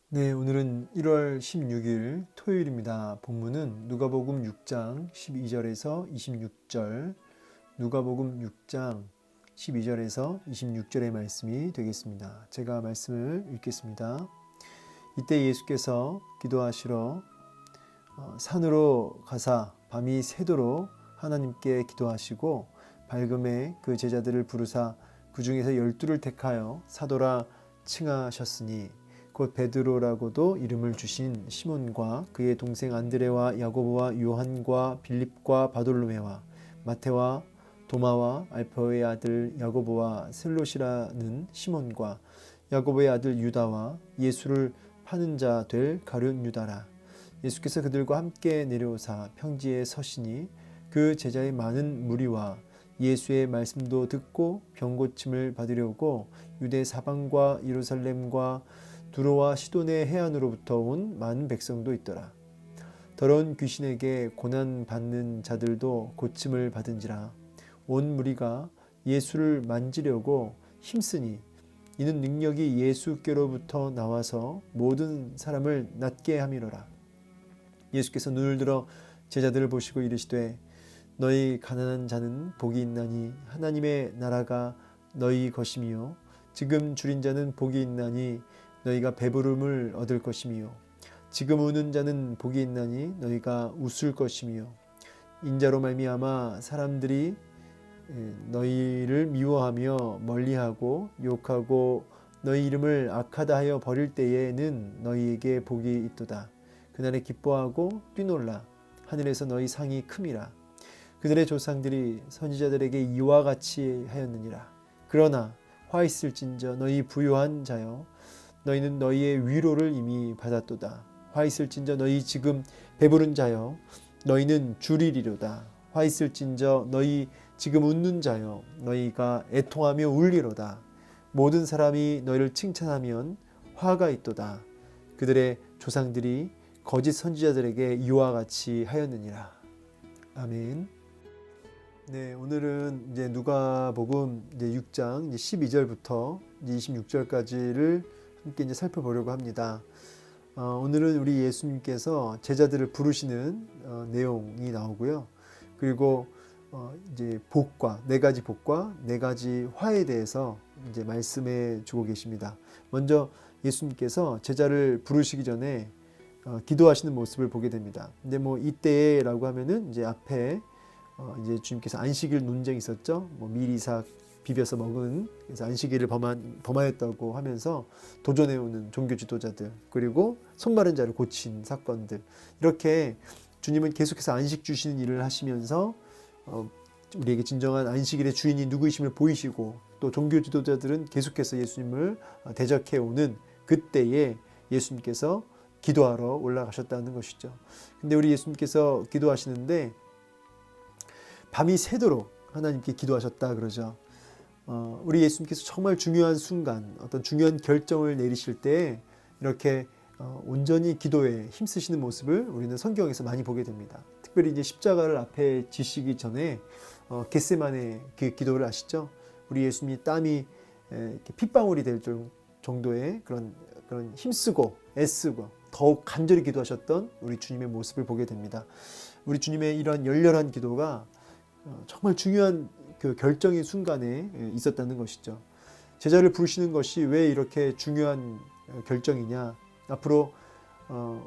네, 오늘은 1월 16일 토요일입니다. 본문은 누가복음 6장 12절에서 26절, 누가복음 6장 12절에서 26절의 말씀이 되겠습니다. 제가 말씀을 읽겠습니다. 이때 예수께서 기도하시러 산으로 가사 밤이 새도록 하나님께 기도하시고 밝음에 그 제자들을 부르사 그 중에서 12를 택하여 사도라 칭하셨으니 곧 베드로라고도 이름을 주신 시몬과 그의 동생 안드레와 야고보와 요한과 빌립과 바돌로메와 마테와 도마와 알페오의 아들 야고보와 셀롯이라는 시몬과 야고보의 아들 유다와 예수를 파는 자 될 가룟 유다라. 예수께서 그들과 함께 내려오사 평지에 서시니 그 제자의 많은 무리와 예수의 말씀도 듣고 병고침을 받으려고 유대 사방과 예루살렘과 두로와 시돈의 해안으로부터 온 많은 백성도 있더라. 더러운 귀신에게 고난 받는 자들도 고침을 받은지라. 온 무리가 예수를 만지려고 힘쓰니 이는 능력이 예수께로부터 나와서 모든 사람을 낫게 함이로라. 예수께서 눈을 들어 제자들을 보시고 이르시되 너희 가난한 자는 복이 있나니 하나님의 나라가 너희 것이며 지금 줄인 자는 복이 있나니 너희가 배부름을 얻을 것이며 지금 우는 자는 복이 있나니 너희가 웃을 것이며 인자로 말미암아 사람들이 너희를 미워하며 멀리하고 욕하고 너희 이름을 악하다 하여 버릴 때에는 너희에게 복이 있도다. 그날에 기뻐하고 뛰놀라. 하늘에서 너희 상이 큼이라. 그들의 조상들이 선지자들에게 이와 같이 하였느니라. 그러나 화 있을진저 너희 부요한 자여 너희는 너희의 위로를 이미 받았도다. 화 있을진저 너희 지금 배부른 자여 너희는 줄이리로다. 화 있을진저 너희 지금 웃는 자여 너희가 애통하며 울리로다. 모든 사람이 너희를 칭찬하면 화가 있도다. 그들의 조상들이 거짓 선지자들에게 이와 같이 하였느니라. 아멘. 네, 오늘은 이제 누가복음 이제 6장 이제 12절부터 이제 26절까지를 함께 이제 살펴보려고 합니다. 오늘은 우리 예수님께서 제자들을 부르시는 내용이 나오고요. 그리고 이제 복과 네 가지 복과 네 가지 화에 대해서 이제 말씀해 주고 계십니다. 먼저 예수님께서 제자를 부르시기 전에 기도하시는 모습을 보게 됩니다. 근데 뭐 이때라고 하면은 이제 앞에 이제 주님께서 안식일 논쟁이 있었죠. 뭐 밀이삭 비벼서 먹은 그래서 안식일을 범하였다고 하면서 도전해오는 종교 지도자들 그리고 손 마른 자를 고친 사건들 이렇게 주님은 계속해서 안식 주시는 일을 하시면서 우리에게 진정한 안식일의 주인이 누구이심을 보이시고 또 종교 지도자들은 계속해서 예수님을 대적해오는 그때에 예수님께서 기도하러 올라가셨다는 것이죠. 근데 우리 예수님께서 기도하시는데 밤이 새도록 하나님께 기도하셨다 그러죠. 우리 예수님께서 정말 중요한 순간 어떤 중요한 결정을 내리실 때 이렇게 온전히 기도에 힘쓰시는 모습을 우리는 성경에서 많이 보게 됩니다. 특별히 이제 십자가를 앞에 지시기 전에 겟세마네 그 기도를 아시죠? 우리 예수님이 땀이 이렇게 핏방울이 될 정도의 그런 힘쓰고 애쓰고 더욱 간절히 기도하셨던 우리 주님의 모습을 보게 됩니다. 우리 주님의 이런 열렬한 기도가 정말 중요한 그 결정의 순간에 있었다는 것이죠. 제자를 부르시는 것이 왜 이렇게 중요한 결정이냐. 앞으로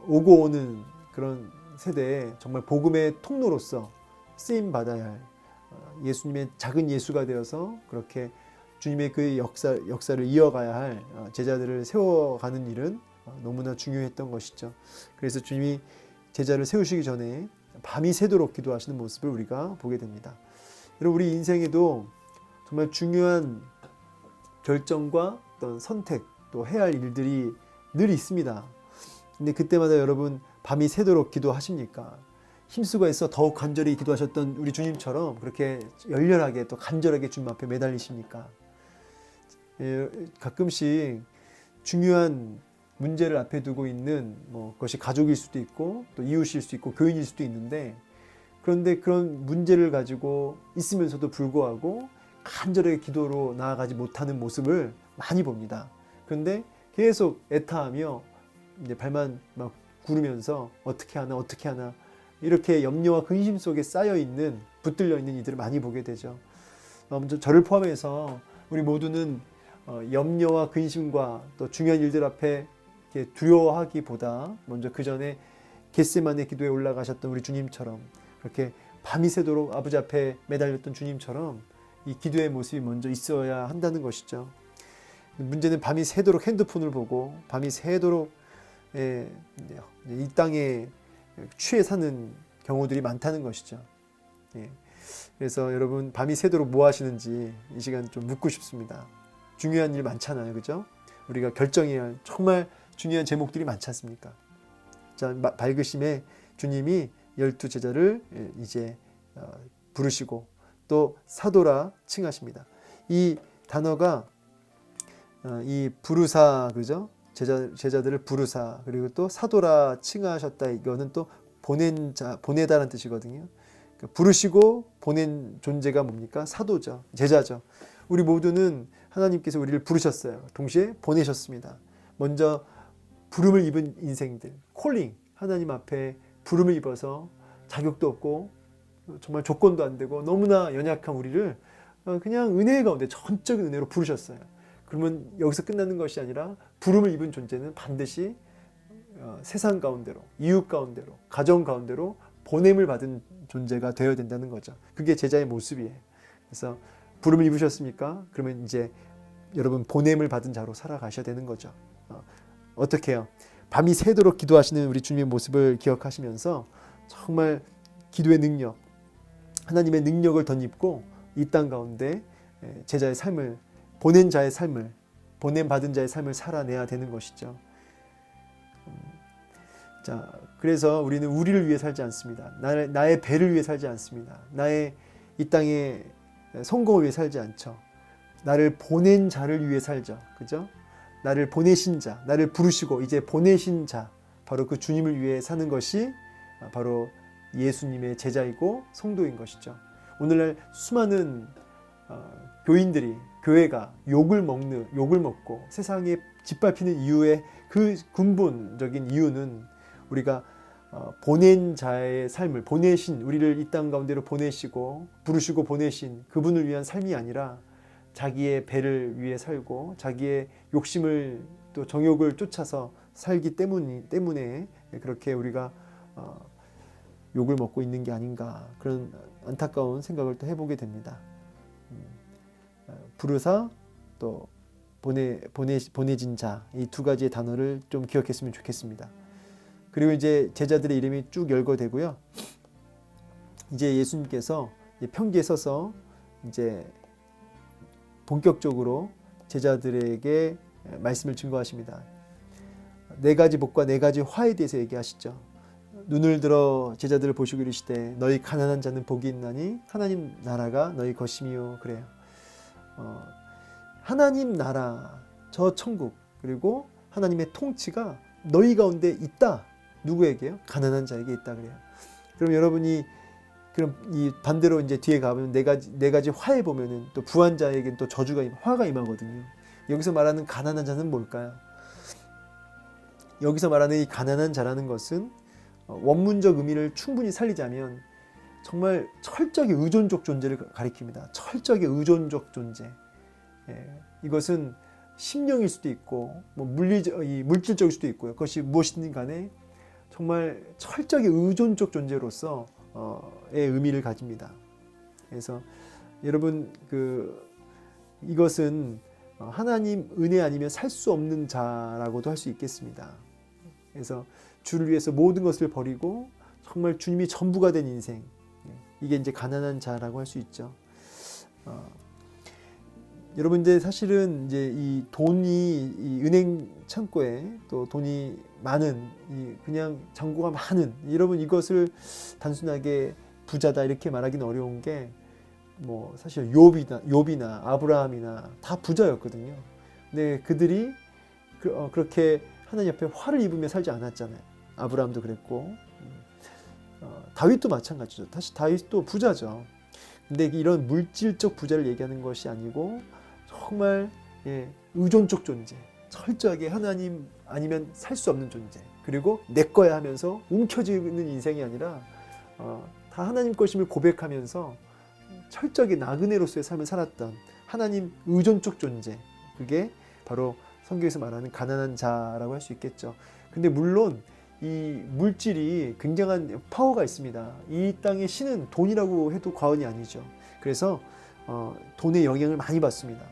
오고 오는 그런 세대에 정말 복음의 통로로서 쓰임 받아야 할 예수님의 작은 예수가 되어서 그렇게 주님의 그 역사를 이어가야 할 제자들을 세워가는 일은 너무나 중요했던 것이죠. 그래서 주님이 제자를 세우시기 전에 밤이 새도록 기도하시는 모습을 우리가 보게 됩니다. 여러분 우리 인생에도 정말 중요한 결정과 어떤 선택 또 해야 할 일들이 늘 있습니다. 근데 그때마다 여러분 밤이 새도록 기도하십니까? 힘쓰고 해서 더욱 간절히 기도하셨던 우리 주님처럼 그렇게 열렬하게 또 간절하게 주님 앞에 매달리십니까? 가끔씩 중요한 문제를 앞에 두고 있는 그것이 가족일 수도 있고 또 이웃일 수도 있고 교인일 수도 있는데 그런데 그런 문제를 가지고 있으면서도 불구하고 간절하게 기도로 나아가지 못하는 모습을 많이 봅니다. 그런데 계속 애타하며 이제 발만 막 구르면서 어떻게 하나 이렇게 염려와 근심 속에 쌓여 있는 붙들려 있는 이들을 많이 보게 되죠. 저를 포함해서 우리 모두는 염려와 근심과 또 중요한 일들 앞에 이렇게 두려워하기보다 먼저 그 전에 겟세마네 기도에 올라가셨던 우리 주님처럼 그렇게 밤이 새도록 아버지 앞에 매달렸던 주님처럼 이 기도의 모습이 먼저 있어야 한다는 것이죠. 문제는 밤이 새도록 핸드폰을 보고 밤이 새도록 이 땅에 취해 사는 경우들이 많다는 것이죠. 그래서 여러분 밤이 새도록 뭐 하시는지 이 시간 좀 묻고 싶습니다. 중요한 일 많잖아요, 그죠? 우리가 결정해야 할 정말 중요한 제목들이 많지 않습니까? 자, 밝으심에 주님이 12제자를 이제 부르시고 또 사도라 칭하십니다. 이 단어가 이 부르사, 그죠? 제자들을 부르사, 그리고 또 사도라 칭하셨다. 이거는 또 보내다라는 뜻이거든요. 부르시고 보낸 존재가 뭡니까? 사도죠. 제자죠. 우리 모두는 하나님께서 우리를 부르셨어요. 동시에 보내셨습니다. 먼저 부름을 입은 인생들, 콜링, 하나님 앞에 부름을 입어서 자격도 없고 정말 조건도 안 되고 너무나 연약한 우리를 그냥 은혜 가운데 전적인 은혜로 부르셨어요. 그러면 여기서 끝나는 것이 아니라 부름을 입은 존재는 반드시 세상 가운데로, 이웃 가운데로, 가정 가운데로 보냄을 받은 존재가 되어야 된다는 거죠. 그게 제자의 모습이에요. 그래서 부름을 입으셨습니까? 그러면 이제 여러분 보냄을 받은 자로 살아가셔야 되는 거죠. 어떻게 해요? 밤이 새도록 기도하시는 우리 주님의 모습을 기억하시면서 정말 기도의 능력, 하나님의 능력을 덧입고 이 땅 가운데 제자의 삶을, 보낸 자의 삶을, 보냄 받은 자의 삶을 살아내야 되는 것이죠. 자, 그래서 우리는 우리를 위해 살지 않습니다. 나의 배를 위해 살지 않습니다. 나의 이 땅의 성공을 위해 살지 않죠. 나를 보낸 자를 위해 살죠. 그죠? 나를 보내신 자, 나를 부르시고 이제 보내신 자, 바로 그 주님을 위해 사는 것이 바로 예수님의 제자이고 성도인 것이죠. 오늘날 수많은 교인들이, 교회가 욕을 먹고 세상에 짓밟히는 이유의 그 근본적인 이유는 우리가 보낸 자의 삶을, 보내신, 우리를 이 땅 가운데로 보내시고 부르시고 보내신 그분을 위한 삶이 아니라 자기의 배를 위해 살고 자기의 욕심을 또 정욕을 쫓아서 살기 때문에 그렇게 우리가 욕을 먹고 있는 게 아닌가, 그런 안타까운 생각을 또 해보게 됩니다. 부르사 또 보내진 자, 이 두 가지의 단어를 좀 기억했으면 좋겠습니다. 그리고 이제 제자들의 이름이 쭉 열거되고요. 이제 예수님께서 평기에 서서 이제 본격적으로 제자들에게 말씀을 증거하십니다. 4가지 복과 4가지 화에 대해서 얘기하시죠. 눈을 들어 제자들을 보시고 이르시되 너희 가난한 자는 복이 있나니 하나님 나라가 너희 것이미요. 그래요. 하나님 나라, 저 천국, 그리고 하나님의 통치가 너희 가운데 있다. 누구에게요? 가난한 자에게 있다 그래요. 그럼 여러분이 그럼 이 반대로 이제 뒤에 가보면 네 가지 화에 보면은 또 부한 자에게는 또 저주가 화가 임하거든요. 여기서 말하는 가난한 자는 뭘까요? 여기서 말하는 이 가난한 자라는 것은 원문적 의미를 충분히 살리자면 정말 철저하게 의존적 존재를 가리킵니다. 철저하게 의존적 존재. 이것은 심령일 수도 있고 뭐 물질적일 수도 있고요. 그것이 무엇이든 간에 정말 철저하게 의존적 존재로서 의 의미를 가집니다. 그래서 여러분 이것은 하나님 은혜 아니면 살 수 없는 자라고도 할 수 있겠습니다. 그래서 주를 위해서 모든 것을 버리고 정말 주님이 전부가 된 인생, 이게 이제 가난한 자라고 할 수 있죠. 여러분 이제 사실은 이제 이 돈이 이 은행 창고에 또 돈이 많은 그냥 잔고가 많은, 여러분 이것을 단순하게 부자다 이렇게 말하기는 어려운 게 뭐 사실 욥이나 아브라함이나 다 부자였거든요. 근데 그들이 그렇게 하나님 앞에 화를 입으며 살지 않았잖아요. 아브라함도 그랬고 다윗도 마찬가지죠. 사실 다윗도 부자죠. 근데 이런 물질적 부자를 얘기하는 것이 아니고 정말 의존적 존재, 철저하게 하나님 아니면 살 수 없는 존재, 그리고 내 거야 하면서 움켜쥐는 인생이 아니라 다 하나님 것임을 고백하면서 철저하게 나그네로서의 삶을 살았던 하나님 의존적 존재, 그게 바로 성경에서 말하는 가난한 자라고 할 수 있겠죠. 근데 물론 이 물질이 굉장한 파워가 있습니다. 이 땅의 신은 돈이라고 해도 과언이 아니죠. 그래서 돈의 영향을 많이 받습니다.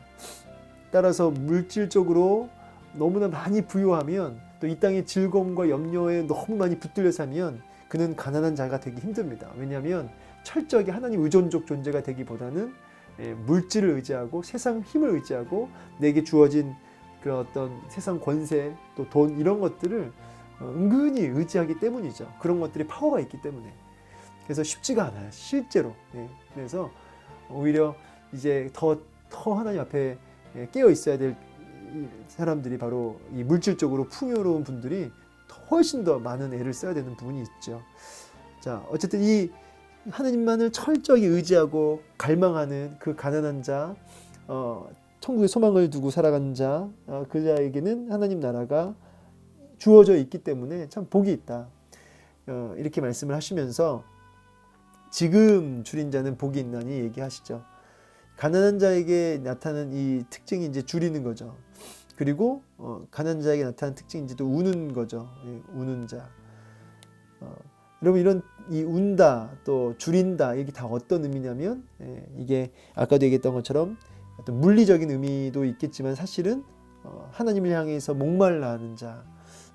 따라서 물질적으로 너무나 많이 부유하면, 또 이 땅의 즐거움과 염려에 너무 많이 붙들려 살면 그는 가난한 자가 되기 힘듭니다. 왜냐하면 철저하게 하나님 의존적 존재가 되기보다는 물질을 의지하고 세상 힘을 의지하고 내게 주어진 그런 어떤 세상 권세, 또 돈, 이런 것들을 은근히 의지하기 때문이죠. 그런 것들이 파워가 있기 때문에. 그래서 쉽지가 않아요, 실제로. 그래서 오히려 이제 더 하나님 앞에 깨어 있어야 될 사람들이 바로 이 물질적으로 풍요로운 분들이 훨씬 더 많은 애를 써야 되는 부분이 있죠. 자, 어쨌든 이 하나님만을 철저히 의지하고 갈망하는 그 가난한 자, 천국의 소망을 두고 살아가는 자, 그 자에게는 하나님 나라가 주어져 있기 때문에 참 복이 있다. 이렇게 말씀을 하시면서 지금 줄인 자는 복이 있나니 얘기하시죠. 가난한 자에게 나타나는 이 특징이 이제 줄이는 거죠. 그리고 가난한 자에게 나타나는 특징이 이제 또 우는 거죠. 우는 자. 여러분, 이런 이 운다, 또 줄인다, 이게 다 어떤 의미냐면, 이게 아까도 얘기했던 것처럼 어떤 물리적인 의미도 있겠지만 사실은 하나님을 향해서 목말라 하는 자,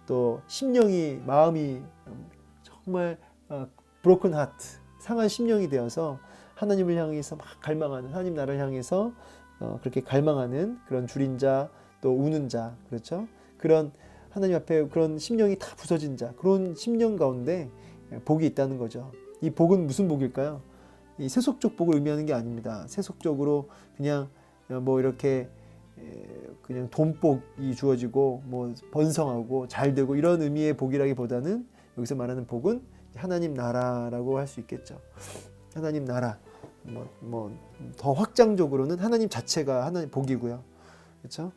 또 심령이, 마음이 정말 브로큰 하트, 상한 심령이 되어서 하나님을 향해서 막 갈망하는, 하나님 나라를 향해서 그렇게 갈망하는 그런 줄인 자, 또 우는 자, 그렇죠? 그런 하나님 앞에 그런 심령이 다 부서진 자, 그런 심령 가운데 복이 있다는 거죠. 이 복은 무슨 복일까요? 이 세속적 복을 의미하는 게 아닙니다. 세속적으로 그냥 뭐 이렇게 그냥 돈복이 주어지고 뭐 번성하고 잘 되고 이런 의미의 복이라기보다는 여기서 말하는 복은 하나님 나라라고 할 수 있겠죠. 하나님 나라, 뭐 더 확장적으로는 하나님 자체가 하나님 복이고요, 그렇죠?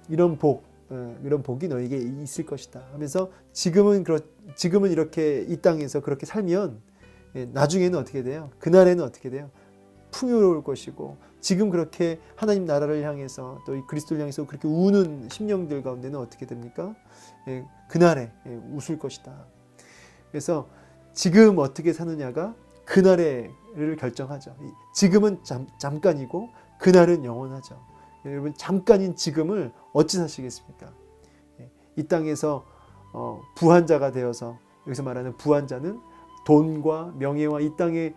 이런 복이 너에게 있을 것이다 하면서 지금은 이렇게 이 땅에서 그렇게 살면 나중에는 어떻게 돼요? 그날에는 어떻게 돼요? 풍요로울 것이고, 지금 그렇게 하나님 나라를 향해서 또 이 그리스도를 향해서 그렇게 우는 심령들 가운데는 어떻게 됩니까? 그날에 웃을 것이다. 그래서 지금 어떻게 사느냐가 그날에를 결정하죠. 지금은 잠깐이고 그날은 영원하죠. 여러분, 잠깐인 지금을 어찌 사시겠습니까? 이 땅에서 부한자가 되어서, 여기서 말하는 부한자는 돈과 명예와 이 땅의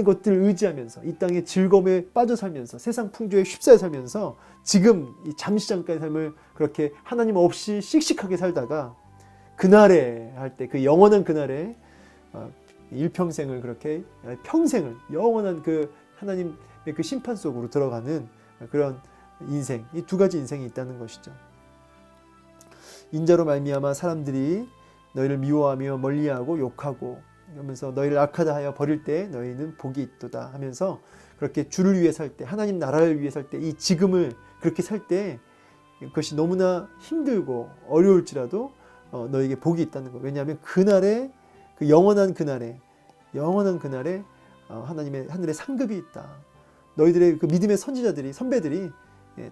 것들을 의지하면서 이 땅의 즐거움에 빠져 살면서 세상 풍조에 휩싸여 살면서 지금 이 잠시 잠깐의 삶을 그렇게 하나님 없이 씩씩하게 살다가 그날에 할 때, 그 영원한 그날에 일평생을 그렇게 평생을 영원한 그 하나님의 그 심판 속으로 들어가는 그런 인생, 이 두 가지 인생이 있다는 것이죠. 인자로 말미암아 사람들이 너희를 미워하며 멀리하고 욕하고 하면서 너희를 악하다 하여 버릴 때 너희는 복이 있도다 하면서, 그렇게 주를 위해 살 때, 하나님 나라를 위해 살 때, 이 지금을 그렇게 살 때 그것이 너무나 힘들고 어려울지라도 너에게 복이 있다는 거. 왜냐하면 그날에, 그 영원한 그날에 하나님의 하늘에 상급이 있다. 너희들의 그 믿음의 선배들이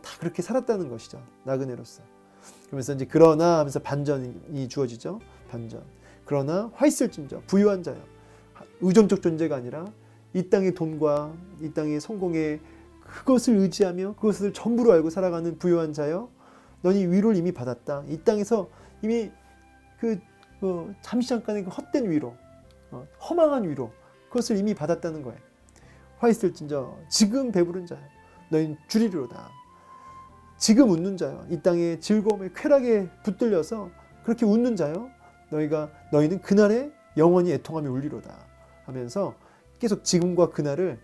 다 그렇게 살았다는 것이죠. 나그네로서. 그러면서 이제 그러나 하면서 반전이 주어지죠. 반전. 그러나 화 있을진저, 부유한 자여, 의존적 존재가 아니라 이 땅의 돈과 이 땅의 성공에 그것을 의지하며 그것을 전부로 알고 살아가는 부유한 자여, 너희 위로를 이미 받았다. 이 땅에서 이미 잠시 잠깐의 그 헛된 위로, 허망한 위로, 그것을 이미 받았다는 거예요. 화 있을진저, 지금 배부른 자여, 너희는 주리로다. 지금 웃는 자여, 이 땅의 즐거움에 쾌락에 붙들려서 그렇게 웃는 자여, 너희는 그날에 영원히 애통하며 울리로다 하면서 계속 지금과 그날을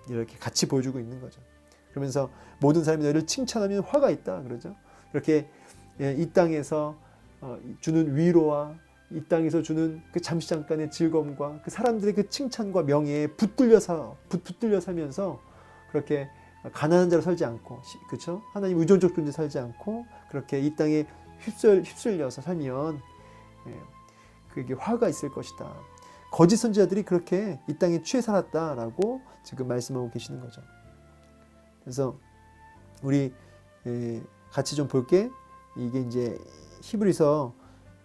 이렇게 같이 보여주고 있는 거죠. 그러면서 모든 사람이 너희를 칭찬하면 화가 있다 그러죠. 그렇게 이 땅에서 주는 위로와 이 땅에서 주는 그 잠시 잠깐의 즐거움과 그 사람들의 그 칭찬과 명예에 붙들려 살면서 그렇게 가난한 자로 살지 않고, 그렇죠? 하나님 의존적 존재 살지 않고 그렇게 이 땅에 휩쓸려서 살면 그게 화가 있을 것이다. 거짓 선지자들이 그렇게 이 땅에 취해 살았다라고 지금 말씀하고 계시는 거죠. 그래서 우리 같이 좀 볼게. 이게 이제 히브리서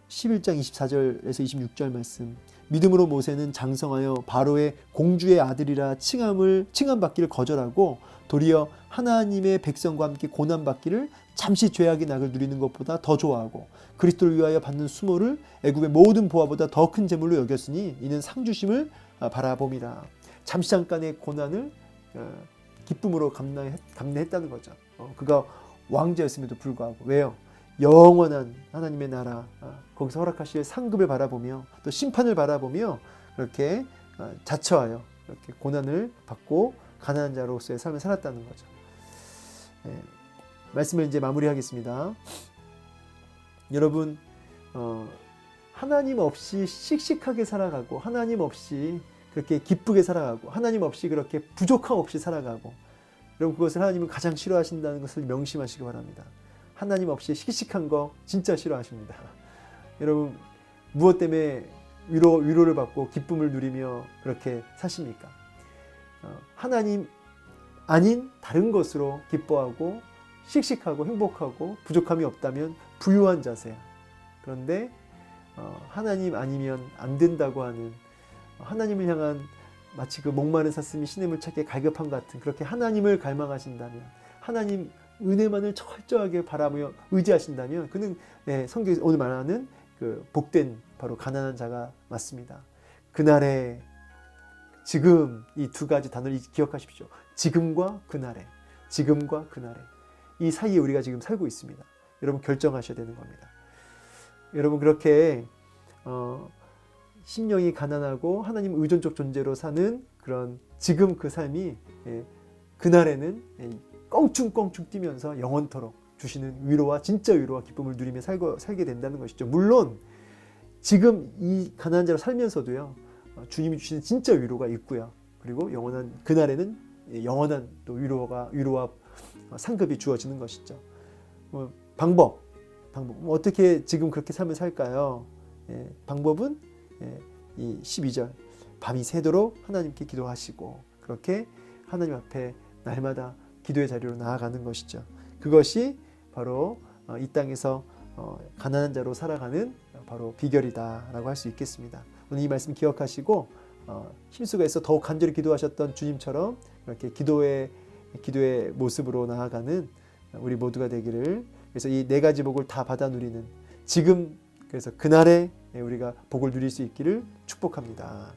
11장 24절에서 26절 말씀. 믿음으로 모세는 장성하여 바로의 공주의 아들이라 칭함받기를 거절하고 도리어 하나님의 백성과 함께 고난받기를 잠시 죄악의 낙을 누리는 것보다 더 좋아하고 그리스도를 위하여 받는 수모를 애굽의 모든 보화보다 더 큰 재물로 여겼으니 이는 상주심을 바라봄이라. 잠시 잠깐의 고난을 기쁨으로 감내했다는 거죠. 그가 왕자였음에도 불구하고. 왜요? 영원한 하나님의 나라, 거기서 허락하실 상급을 바라보며 또 심판을 바라보며 그렇게 자처하여 이렇게 고난을 받고 가난한 자로서의 삶을 살았다는 거죠. 말씀을 이제 마무리하겠습니다. 여러분, 하나님 없이 씩씩하게 살아가고 하나님 없이 그렇게 기쁘게 살아가고 하나님 없이 그렇게 부족함 없이 살아가고, 여러분 그것을 하나님은 가장 싫어하신다는 것을 명심하시기 바랍니다. 하나님 없이 씩씩한 거 진짜 싫어하십니다. 여러분 무엇 때문에 위로를 받고 기쁨을 누리며 그렇게 사십니까? 하나님 아닌 다른 것으로 기뻐하고 씩씩하고 행복하고 부족함이 없다면 부유한 자세야. 그런데 하나님 아니면 안 된다고 하는, 하나님을 향한 마치 그 목마른 사슴이 시냇물 찾기에 갈급함 같은, 그렇게 하나님을 갈망하신다면, 하나님 은혜만을 철저하게 바라며 의지하신다면 그는 성경에서 오늘 말하는 그 복된 바로 가난한 자가 맞습니다. 그날에, 지금, 이 두 가지 단어를 기억하십시오. 지금과 그날에, 지금과 그날에, 이 사이에 우리가 지금 살고 있습니다. 여러분 결정하셔야 되는 겁니다. 여러분 그렇게 심령이 가난하고 하나님 의존적 존재로 사는 그런 지금 그 삶이 그날에는 껑충껑충 뛰면서 영원토록 주시는 위로와 진짜 위로와 기쁨을 누리며 살게 된다는 것이죠. 물론 지금 이 가난한 자로 살면서도요, 주님이 주시는 진짜 위로가 있고요. 그리고 영원한 그날에는 영원한 또 위로와 상급이 주어지는 것이죠. 방법 어떻게 지금 그렇게 삶을 살까요? 방법은 이 12절 밤이 새도록 하나님께 기도하시고 그렇게 하나님 앞에 날마다 기도의 자리로 나아가는 것이죠. 그것이 바로 이 땅에서 가난한 자로 살아가는 바로 비결이다라고 할 수 있겠습니다. 오늘 이 말씀 기억하시고 힘수가 있어 더욱 간절히 기도하셨던 주님처럼 이렇게 기도의 모습으로 나아가는 우리 모두가 되기를, 그래서 이 네 가지 복을 다 받아 누리는 지금, 그래서 그날에 우리가 복을 누릴 수 있기를 축복합니다.